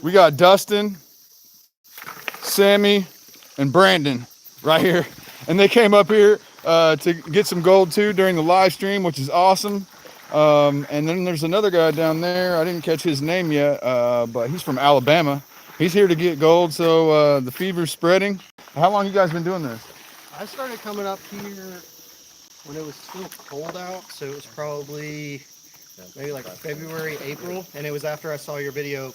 We got Dustin, Sammy, and Brandon right here. And they came up here to get some gold too during the live stream, which is awesome. And then there's another guy down there. I didn't catch his name yet, but he's from Alabama. He's here to get gold, so the fever's spreading. How long you guys been doing this? I started coming up here when it was still cold out, so it was probably maybe like February, April, and it was after I saw your video.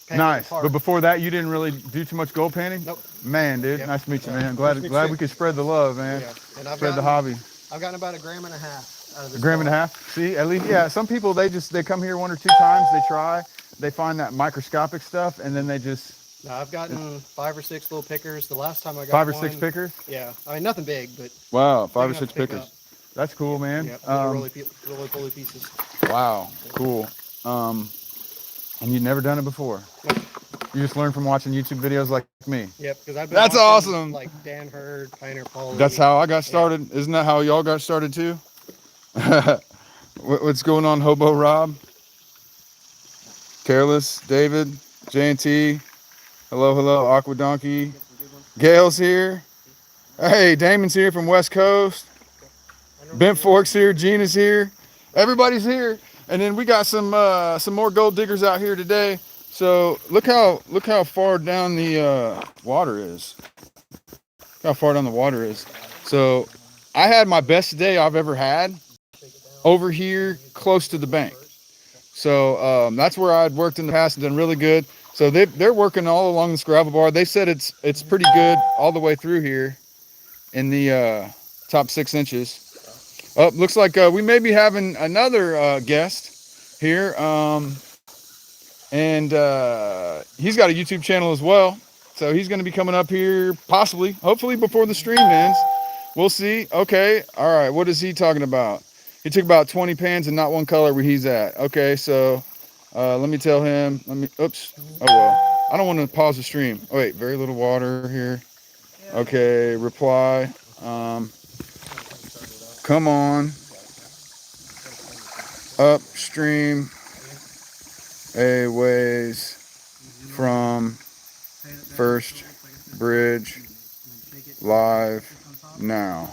Nice. But before that, you didn't really do too much gold panning? Nope. Man, dude, Yep. nice to meet you, man. Glad we could spread the love, man. Yeah. And Spread the hobby. I've gotten about 1.5 grams out of this. A gram and a half? See, at least, yeah, some people, they come here 1 or 2 times, they try, they find that microscopic stuff, and then they just... No, I've gotten 5 or 6 little pickers. The last time I got 5 or 6 pickers? Yeah. I mean, nothing big, but... Wow, 5 or 6 pickers. Up. That's cool, man. Yep, roly poly pieces. Wow, cool. And you'd never done it before? Nope. You just learned from watching YouTube videos like me? Yep, because I've been That's watching, awesome. Like Dan Hurd, Pioneer Polly. That's how I got started. Yeah. Isn't that how y'all got started too? What's going on, Hobo Rob? Careless, David, J&T. Hello, Aqua Donkey. Gail's here. Hey, Damon's here from West Coast. Bent Fork's here, Gina's here. Everybody's here. And then we got some more gold diggers out here today. So look how far down the water is. Look how far down the water is. So I had my best day I've ever had over here close to the bank. So that's where I'd worked in the past and done really good. So they're working all along this gravel bar. They said it's pretty good all the way through here in the top 6 inches. Oh, looks like we may be having another guest here. And he's got a YouTube channel as well. So he's going to be coming up here possibly, hopefully before the stream ends. We'll see. Okay. All right. What is he talking about? He took about 20 pans and not one color where he's at. Okay. So let me tell him. Oops. Oh, well. I don't want to pause the stream. Oh, wait. Very little water here. Okay. Reply. Come on. Upstream. A ways from first bridge live now.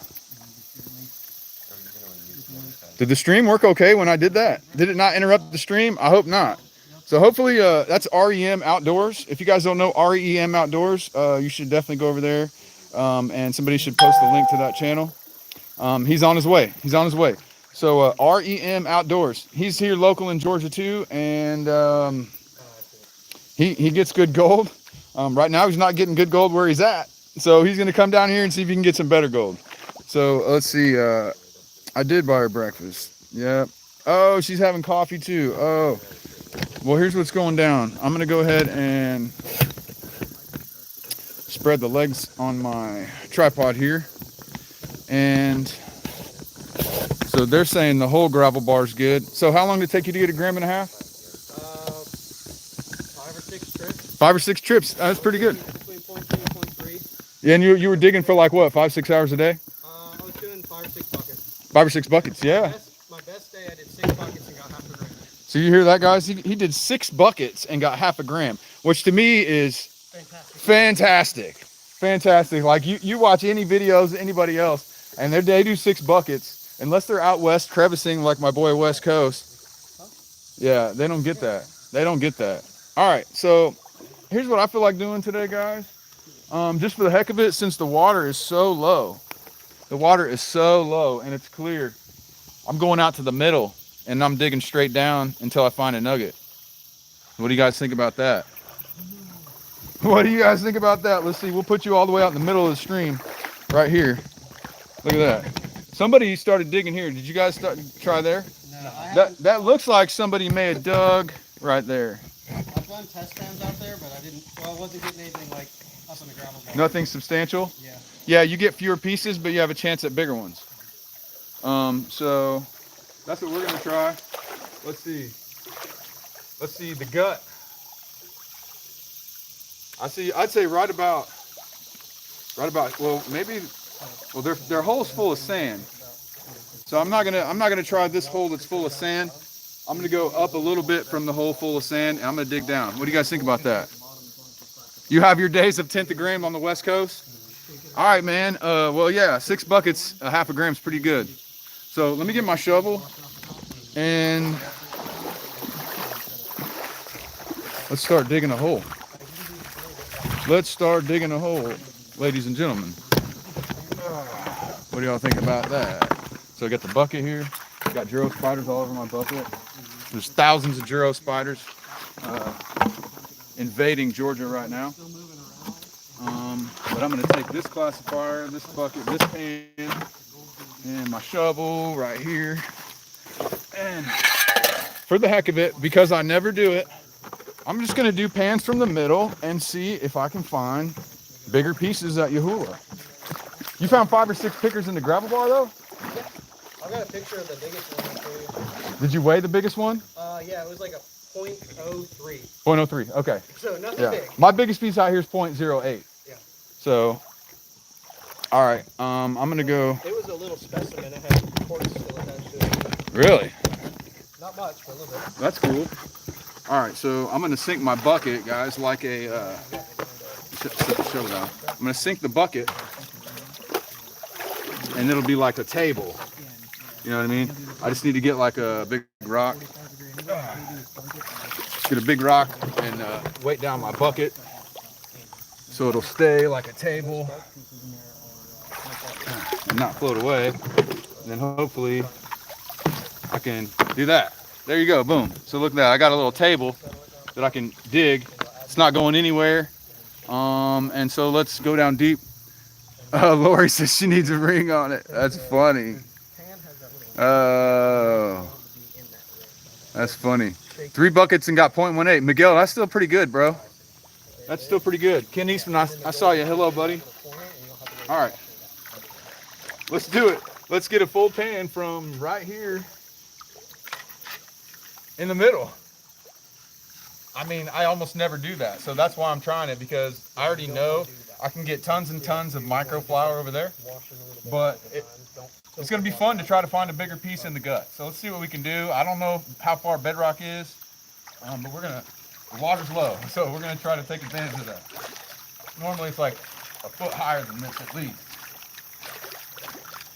Did the stream work okay when I did that? Did it not interrupt the stream? I hope not. So hopefully that's REM Outdoors. If you guys don't know REM Outdoors, you should definitely go over there, and somebody should post the link to that channel. He's on his way. So REM Outdoors. He's here local in Georgia too, and he gets good gold. Right now he's not getting good gold where he's at, so he's gonna come down here and see if he can get some better gold. So let's see. I did buy her breakfast. Yep. Oh, she's having coffee too. Oh, well, here's what's going down. I'm gonna go ahead and spread the legs on my tripod here, and so they're saying the whole gravel bar is good. So how long did it take you to get 1.5 grams? 5 or 6 trips. 5 or 6 trips. That's pretty good. Between 0.2 and 0.3. Yeah, and you were digging for like what, 5-6 hours a day? I was doing 5 or 6 buckets. 5 or 6 buckets, yeah. My best day, I did 6 buckets and got half a gram. So you hear that, guys? He did 6 buckets and got half a gram, which to me is fantastic. Like you watch any videos of anybody else, and they do 6 buckets, unless they're out west crevicing like my boy West Coast. Yeah, they don't get that. All right, so here's what I feel like doing today, guys. Just for the heck of it, since the water is so low. And it's clear. I'm going out to the middle and I'm digging straight down until I find a nugget. What do you guys think about that? Let's see. We'll put you all the way out in the middle of the stream right here. Look at that. Somebody started digging here. Did you guys try there? No, that looks like somebody may have dug right there. I've done test pans out there, but I wasn't getting anything like up in the gravel bar. Nothing substantial? Yeah. Yeah, you get fewer pieces, but you have a chance at bigger ones. So that's what we're gonna try. Let's see the gut. I'd say right about, their hole's full of sand. So I'm not gonna try this hole that's full of sand. I'm gonna go up a little bit from the hole full of sand and I'm gonna dig down. What do you guys think about that? You have your days of 10th of gram on the West Coast? All right, man. Well, yeah, 6 buckets, a half a gram's pretty good. So let me get my shovel and let's start digging a hole. Let's start digging a hole, ladies and gentlemen. What do y'all think about that? So I got the bucket here. Got Juro spiders all over my bucket. There's thousands of Juro spiders invading Georgia right now. But I'm gonna take this classifier, this bucket, this pan, and my shovel right here. And for the heck of it, because I never do it, I'm just gonna do pans from the middle and see if I can find bigger pieces at Yahuwah. You found 5 or 6 pickers in the gravel bar though? Yeah. I've got a picture of the biggest one for you. Did you weigh the biggest one? Yeah, it was like a 0.03. 0.03, okay. So nothing big. My biggest piece out here is 0.08. Yeah. So, all right, I'm gonna go. It was a little specimen. It had quartz still attached to it. Really? Not much, but a little bit. That's cool. All right, so I'm gonna sink my bucket, guys, like a, set the shovel down. I'm gonna sink the bucket, and it'll be like a table. You know what I mean? I just need to get like a big rock. Get a big rock and weight down my bucket so it'll stay like a table and not float away. And then hopefully I can do that. There you go, boom. So look at that, I got a little table that I can dig. It's not going anywhere. And so let's go down deep. Lori says she needs a ring on it. That's funny. Oh, that's funny. 3 buckets and got 0.18. Miguel, that's still pretty good, bro. That's still pretty good. Ken Eastman, I saw you. Hello, buddy. All right. Let's do it. Let's get a full pan from right here in the middle. I mean, I almost never do that. So that's why I'm trying it, because I already know I can get tons and tons of microflour over there. But it's going to be fun to try to find a bigger piece in the gut. So let's see what we can do. I don't know how far bedrock is, but the water's low. So we're going to try to take advantage of that. Normally it's like a foot higher than this at least.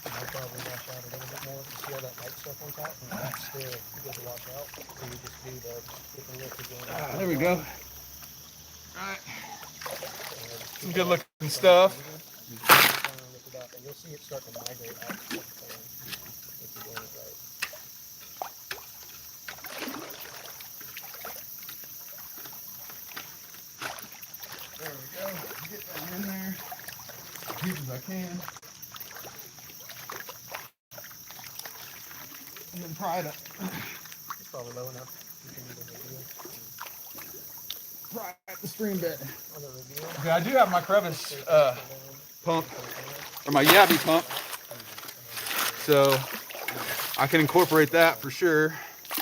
I'll probably wash out a little bit more to see all that white stuff on top. And that's still good to wash out. So you just do the different liquids on. There we go. All right. Some good looking stuff. And you'll see it start to migrate out of the pan if you're doing it right. There we go. Get that in there as deep as I can. And then pry it up. It's probably low enough. You can do the reveal. Pry at the stream bed. On the reveal. Okay, I do have my crevice pump, or my Yabby pump, so I can incorporate that for sure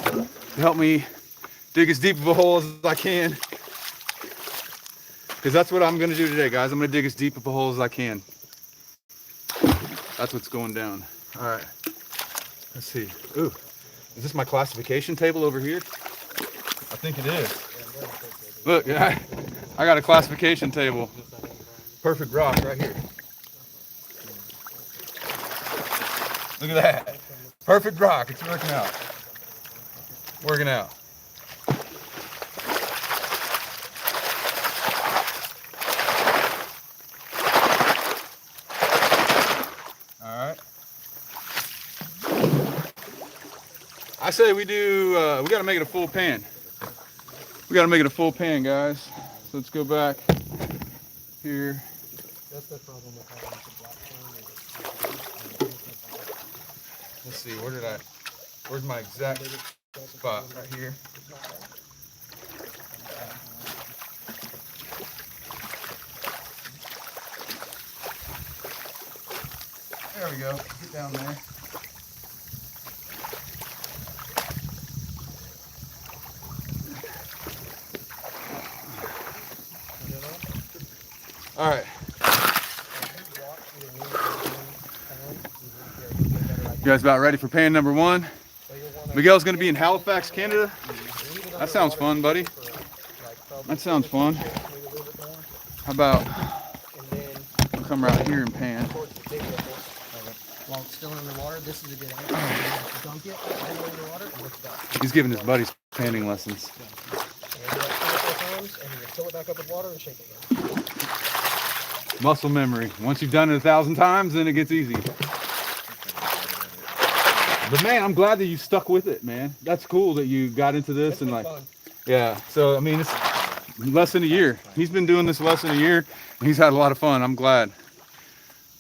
to help me dig as deep of a hole as I can, because that's what I'm going to do today, guys. I'm going to dig as deep of a hole as I can. That's what's going down. All right, let's see. Ooh, is this my classification table over here? I think it is. Look, I got a classification table. Perfect rock right here. Look at that. Perfect rock. It's working out. Working out. All right. I say we do, we got to make it a full pan. We got to make it a full pan, guys. So let's go back here. That's the problem with having the black pan. Let's see, where's my exact spot? Right here. There we go. Get down there. All right. You guys about ready for pan number 1? Miguel's gonna be in Halifax, Canada. That sounds fun, buddy. That sounds fun. Maybe a little bit more. How about And then I'll come right here and pan? towards the big nipple, while it's still in the water, this is a good angle. You dunk it right in the water and lift it up. He's giving his buddies panning lessons. And you do that 3 or 4 times, and you fill it back up with water and shake it again. Muscle memory. Once you've done it 1,000 times, then it gets easy. But man, I'm glad that you stuck with it, man. That's cool that you got into this It's and been like, fun. yeah. So I mean, it's less than a year. He's been doing this less than a year, and he's had a lot of fun. I'm glad.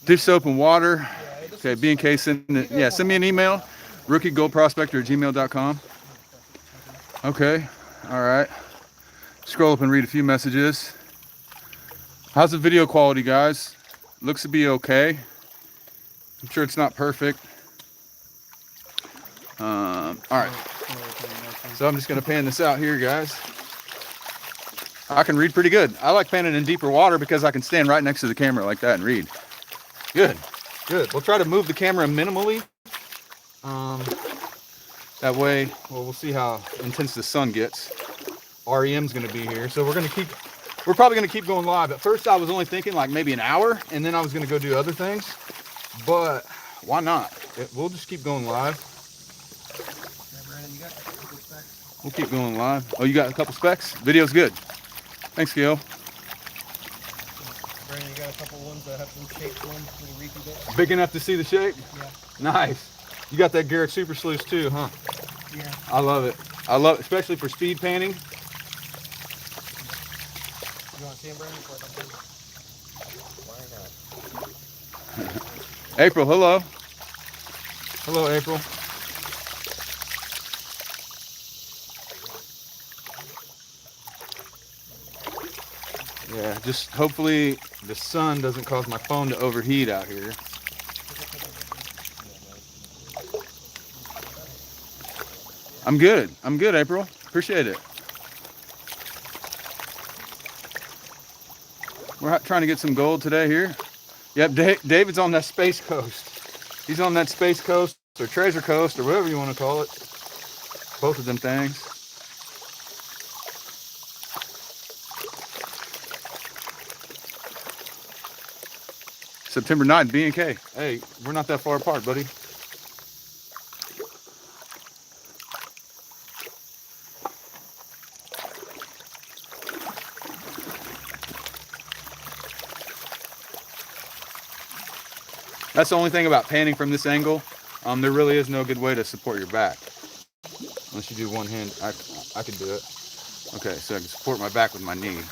Dish soap and water. Okay, B&K, send me an email, rookiegoldprospector@gmail.com. Okay, all right. Scroll up and read a few messages. How's the video quality, guys? Looks to be okay. I'm sure it's not perfect. All right. So I'm just gonna pan this out here, guys. I can read pretty good. I like panning in deeper water because I can stand right next to the camera like that and read. Good, good. We'll try to move the camera minimally. That way, well, we'll see how intense the sun gets. REM's gonna be here, so we're probably gonna keep going live. At first, I was only thinking like maybe an hour, and then I was gonna go do other things. But why not? We'll just keep going live. We'll keep going live. Oh, you got a couple specs? Video's good. Thanks, Gail. Brandon, you got a couple ones that have some shape to them, little reefy bits? Big enough to see the shape? Yeah. Nice. You got that Garrett Super Sluice too, huh? Yeah. I love it. I love it, especially for speed panning. You want to see them, Brandon? Why not? April, hello. Hello, April. Yeah, just hopefully the sun doesn't cause my phone to overheat out here. I'm good, April. Appreciate it. We're trying to get some gold today here. Yep, David's on that Space Coast. He's on that Space Coast or Treasure Coast or whatever you want to call it. Both of them things. September 9th, B&K. Hey, we're not that far apart, buddy. That's the only thing about panning from this angle. There really is no good way to support your back. Unless you do one hand, I can do it. Okay, so I can support my back with my knee.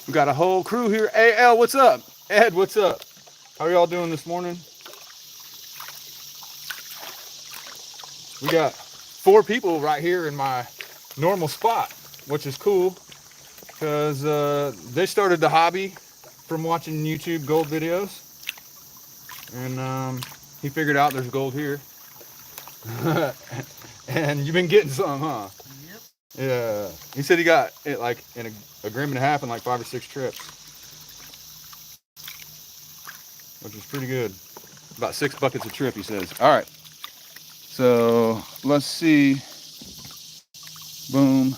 We got a whole crew here. Hey, L, what's up? Ed, what's up? How are y'all doing this morning? We got 4 people right here in my normal spot, which is cool because they started the hobby from watching YouTube gold videos, and he figured out there's gold here. And you've been getting some, huh? Yep. Yeah. He said he got it like in a gram and a half in like 5 or 6 trips, which is pretty good. About 6 buckets a trip, he says. All right. So let's see. Boom.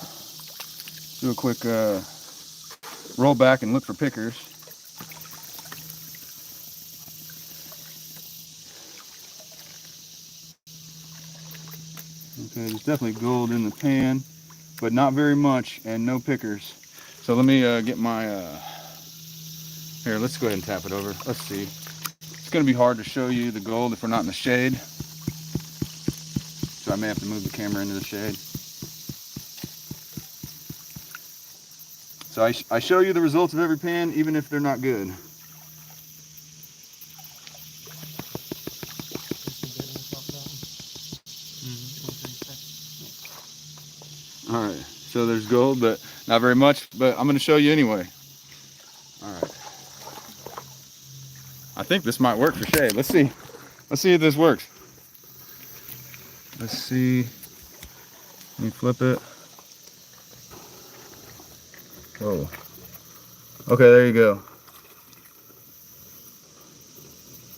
Do a quick roll back and look for pickers. Okay, there's definitely gold in the pan, but not very much and no pickers. So let me get my, here, let's go ahead and tap it over. Let's see. It's gonna be hard to show you the gold if we're not in the shade. So I may have to move the camera into the shade. So I show you the results of every pan, even if they're not good. All right, so there's gold, but not very much, but I'm gonna show you anyway. All right. I think this might work for shade. Let's see. Let's see if this works. Let's see. Let me flip it. Whoa. Okay, there you go.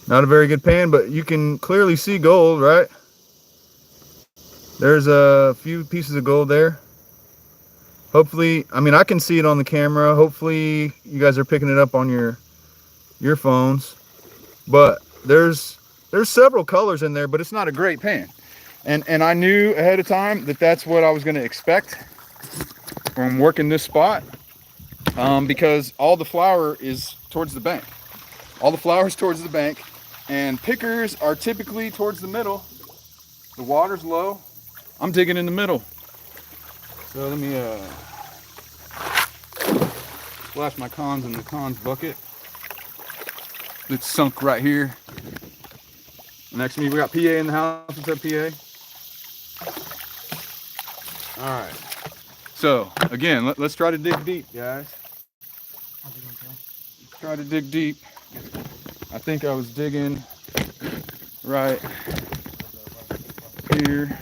Not a very good pan, but you can clearly see gold, right? There's a few pieces of gold there. Hopefully, I mean, I can see it on the camera. Hopefully you guys are picking it up on your phones. But there's several colors in there, but it's not a great pan. And I knew ahead of time that that's what I was going to expect from working this spot, because all the flour is towards the bank. All the flour is towards the bank, and pickers are typically towards the middle. The water's low. I'm digging in the middle. So let me splash my cons in the cons bucket. It's sunk right here. Next to me, we got PA in the house. What's up, PA? All right. So again, let's try to dig deep, guys. Let's try to dig deep. I think I was digging right here.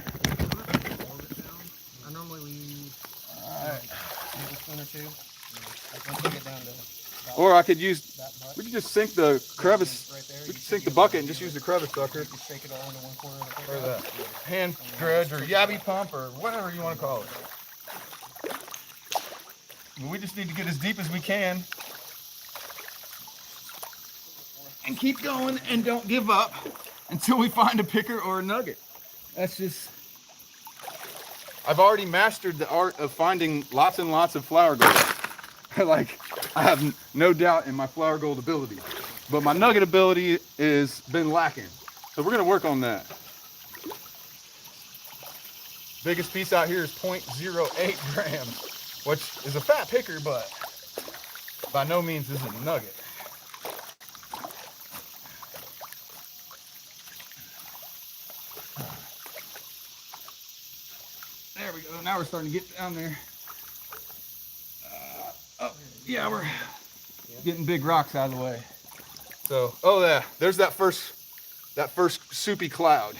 I normally leave All right. maybe a spoon or two. Once you get down to Or I could use, that butt, we could just sink the crevice. right there, We you could should sink the be bucket able and to just use the crevice sucker. just shake it all into one corner of the Or pickup. the hand dredge or yabby pump or whatever you want to call it. We just need to get as deep as we can and keep going and don't give up until we find a picker or a nugget. That's just, I've already mastered the art of finding lots and lots of flour gold. Like, I have no doubt in my flour gold ability, but my nugget ability has been lacking. So we're gonna work on that. Biggest piece out here is 0.08 grams, which is a fat picker, but by no means is it a nugget. There we go. Now we're starting to get down there. Oh, yeah, we're getting big rocks out of the way. So, oh yeah, there's that first soupy cloud.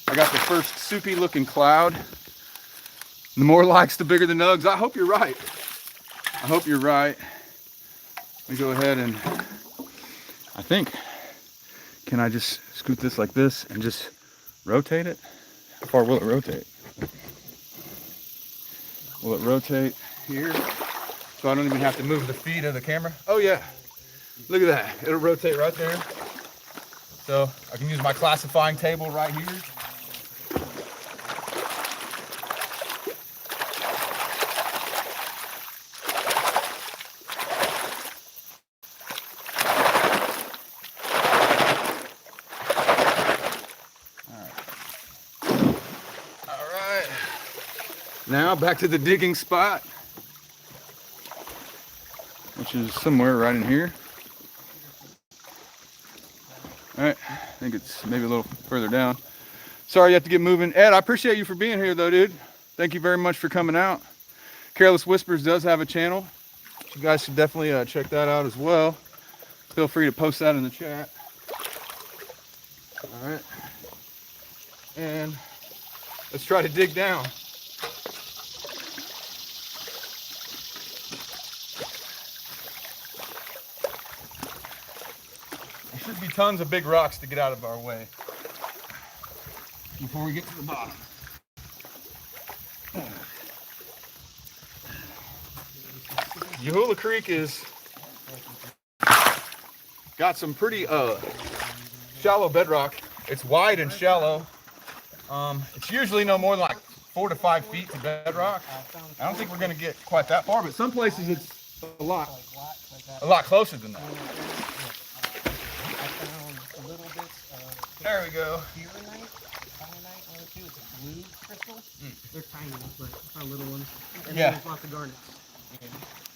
I got the first soupy looking cloud. The more likes, the bigger the nugs. I hope you're right. I hope you're right. Let me go ahead and, I think, can I just scoot this like this and just rotate it? How far will it rotate? Will it rotate here? So I don't even have to move the feet of the camera? Oh yeah, look at that. It'll rotate right there. So I can use my classifying table right here. All right. Now back to the digging spot, which is somewhere right in here. All right, I think it's maybe a little further down. Sorry you have to get moving. Ed, I appreciate you for being here though, dude. Thank you very much for coming out. Careless Whispers does have a channel. You guys should definitely check that out as well. Feel free to post that in the chat. All right. And let's try to dig down. There should be tons of big rocks to get out of our way before we get to the bottom. Yahula Creek is got some pretty shallow bedrock. It's wide and shallow. It's usually no more than like 4 to 5 feet to bedrock. I don't think we're gonna get quite that far, but some places it's a lot closer than that. There we go. It's a blue crystal. They're tiny, but I found little ones. And Yeah. then there's lots of garnets.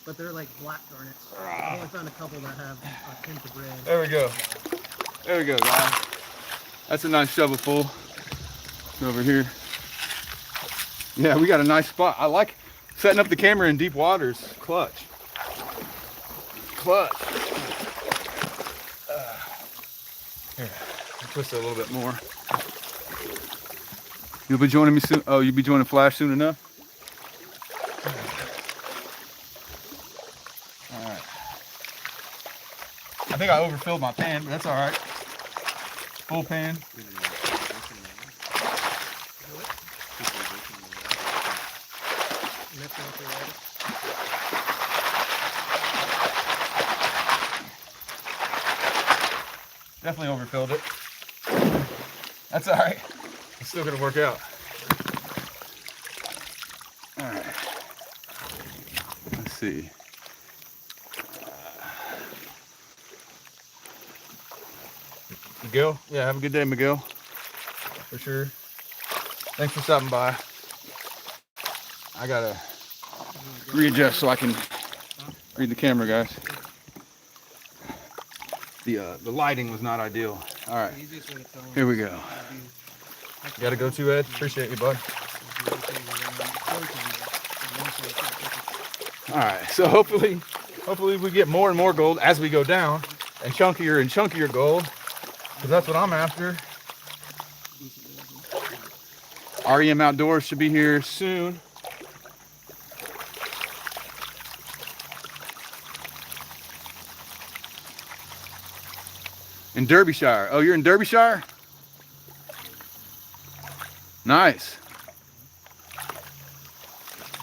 But they're like black garnets. I only found a couple that have a tint of red. There we go. There we go, guys. That's a nice shovelful. Over here. Yeah, we got a nice spot. I like setting up the camera in deep waters. Clutch. Clutch. Here, I'll twist it a little bit more. You'll be joining me soon. Oh, you'll be joining Flash soon enough? All right. I think I overfilled my pan, but that's all right. Full pan. Definitely overfilled it. That's all right. It's still gonna work out. All right. Let's see. Miguel? Yeah, have a good day, Miguel. For sure. Thanks for stopping by. I gotta readjust so I can read the camera, guys. The lighting was not ideal. All right, here we go. You gotta go to Ed. Appreciate you, bud. All right, so hopefully we get more and more gold as we go down, and chunkier gold, because that's what I'm after. REM Outdoors should be here soon. In Derbyshire. Oh, you're in Derbyshire? Nice.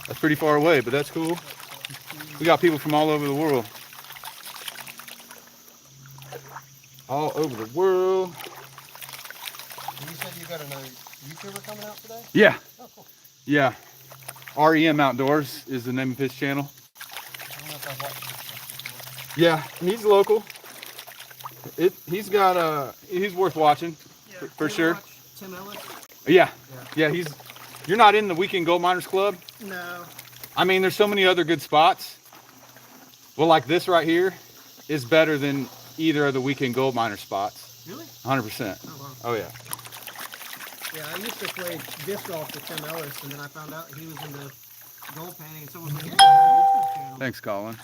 That's pretty far away, but that's cool. We got people from all over the world. All over the world. You said you got another YouTuber coming out today? Yeah. Oh, cool. Yeah. REM Outdoors is the name of his channel. I don't know if I've watched this before. Yeah, he's local. He's worth watching, Yeah, for sure. watch Tim Ellis? Yeah. You're not in the Weekend Gold Miners Club? No. I mean, there's so many other good spots. Well, like this right here is better than either of the Weekend Gold Miner spots. Really? 100%. Oh, wow. Oh, yeah. Yeah, I used to play disc golf with Tim Ellis, and then I found out he was into gold panning, and someone was like, "Hey, YouTube channel." Thanks, Colin.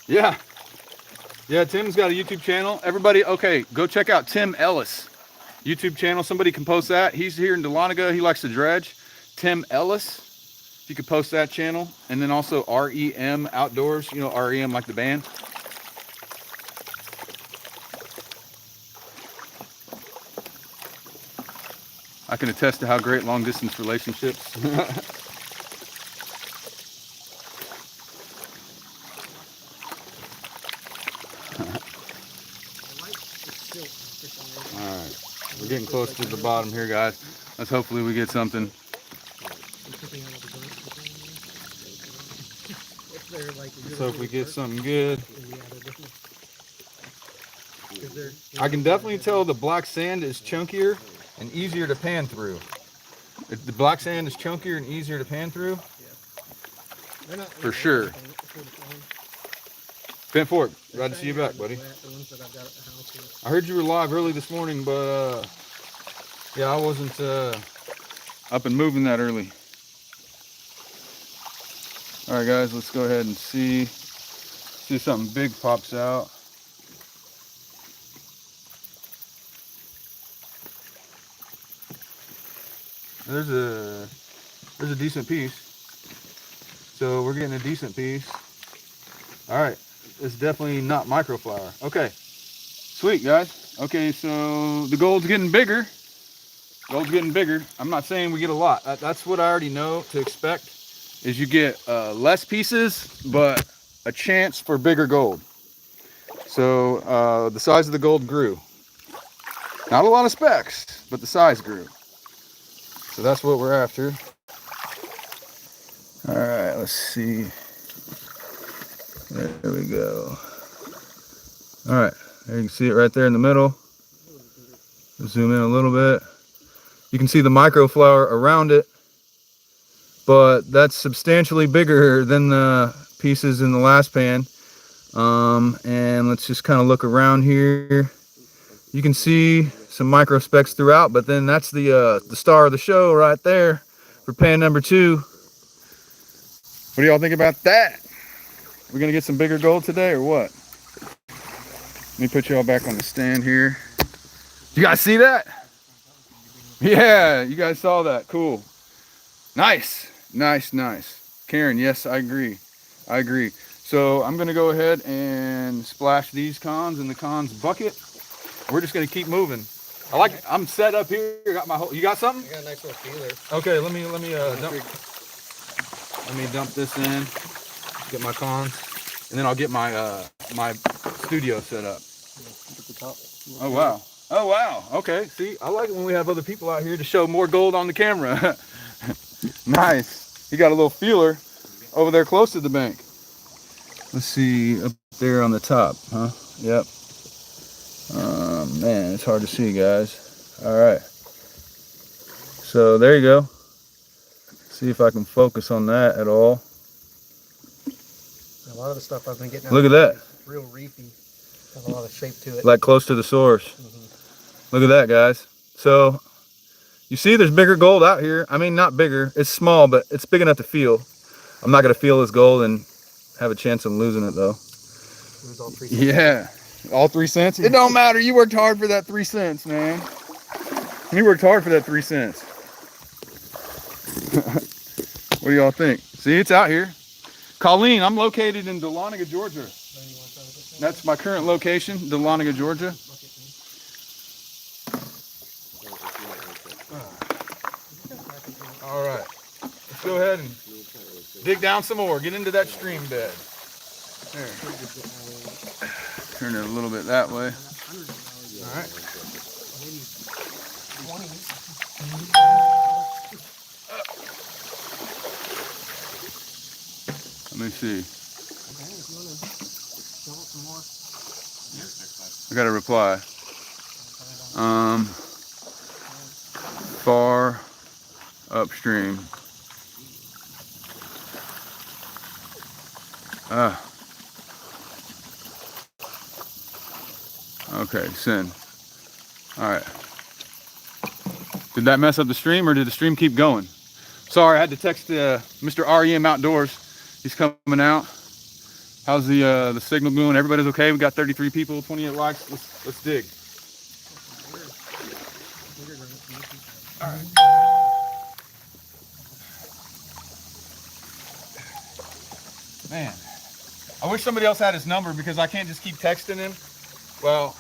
Yeah. Yeah, Tim's got a YouTube channel. Everybody, okay, go check out Tim Ellis YouTube channel. Somebody can post that. He's here in Dahlonega. He likes to dredge. Tim Ellis. If you could post that channel. And then also REM Outdoors. You know, REM like the band. I can attest to how great long distance relationships. Alright, we're getting close to the bottom here, guys. Let's hopefully we get something. Let's hope we get something good. I can definitely tell the black sand is chunkier and easier to pan through. If the black sand is chunkier and easier to pan through, for sure. Bent Fork, glad to see you back, buddy. I heard you were live early this morning, but yeah, I wasn't up and moving that early. All right, guys, let's go ahead and see if something big pops out. There's a decent piece. So we're getting a decent piece. All right, it's definitely not microflower. Okay, sweet, guys. Okay, so the gold's getting bigger. Gold's getting bigger. I'm not saying we get a lot. That's what I already know to expect, is you get less pieces, but a chance for bigger gold. So the size of the gold grew. Not a lot of specks, but the size grew. So that's what we're after. All right, let's see. There we go. All right, there you can see it right there in the middle. Zoom in a little bit. You can see the microflower around it, but that's substantially bigger than the pieces in the last pan. And let's just kind of look around here. You can see some micro specks throughout, but then that's the star of the show right there for pan number 2. What do y'all think about that? We're gonna get some bigger gold today or what? Let me put y'all back on the stand here. You guys see that? Yeah, you guys saw that. Cool. Nice, nice, nice. Karen, yes, I agree. I agree. So I'm gonna go ahead and splash these cons in the cons bucket. We're just gonna keep moving. I'm set up here. Got my whole. You got something? I got a nice little feeler. Okay, let me dump this in. Get my cons, and then I'll get my my studio set up. Oh wow. Oh wow. Okay. See, I like it when we have other people out here to show more gold on the camera. Nice. You got a little feeler over there close to the bank. Let's see, up there on the top, huh? Yep. Man, it's hard to see, guys. All right. So there you go. See if I can focus on that at all. A lot of the stuff I've been getting out Look at that. is real reefy. Has a lot of shape to it. Like close to the source. Look at that, guys. So you see there's bigger gold out here. I mean, not bigger. It's small, but it's big enough to feel. I'm not going to feel this gold and have a chance of losing it, though. Lose all 3 cents. Yeah. All 3 cents? It don't matter. You worked hard for that 3 cents, man. You worked hard for that 3 cents. What do y'all think? See, it's out here. Colleen, I'm located in Dahlonega, Georgia. That's my current location, Dahlonega, Georgia. All right. Let's go ahead and dig down some more. Get into that stream bed. There. Turn it a little bit that way. All right. Let me see. I got a reply. Far upstream. Okay, send. All right. Did that mess up the stream, or did the stream keep going? Sorry, I had to text Mr. REM Outdoors. He's coming out. How's the signal doing? Everybody's okay? We got 33 people, 28 likes. Let's dig. All right. Man, I wish somebody else had his number because I can't just keep texting him. Well,